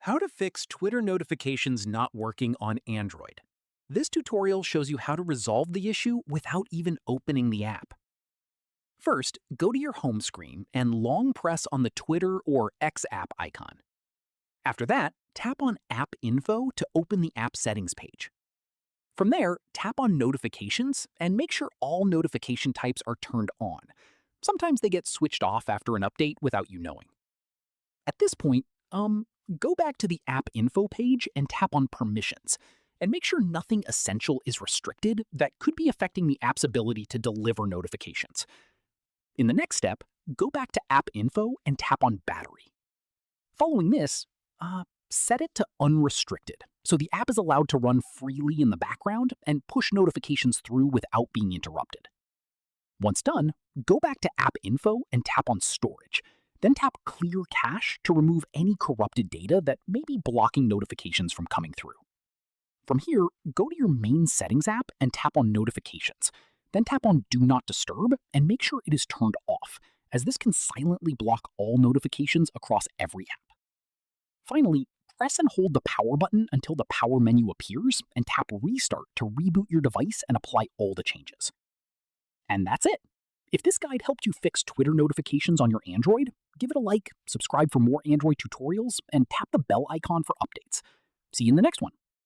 How to fix Twitter notifications not working on Android. This tutorial shows you how to resolve the issue without even opening the app. First, go to your home screen and long press on the Twitter or X app icon. After that, tap on App Info to open the app settings page. From there, tap on Notifications and make sure all notification types are turned on. Sometimes they get switched off after an update without you knowing. At this point, go back to the App Info page and tap on Permissions, and make sure nothing essential is restricted that could be affecting the app's ability to deliver notifications. In the next step, go back to App Info and tap on Battery. Following this, set it to Unrestricted, so the app is allowed to run freely in the background and push notifications through without being interrupted. Once done, go back to App Info and tap on Storage. Then tap Clear Cache to remove any corrupted data that may be blocking notifications from coming through. From here, go to your main Settings app and tap on Notifications. Then tap on Do Not Disturb and make sure it is turned off, as this can silently block all notifications across every app. Finally, press and hold the power button until the power menu appears and tap Restart to reboot your device and apply all the changes. And that's it! If this guide helped you fix Twitter notifications on your Android, give it a like, subscribe for more Android tutorials, and tap the bell icon for updates. See you in the next one.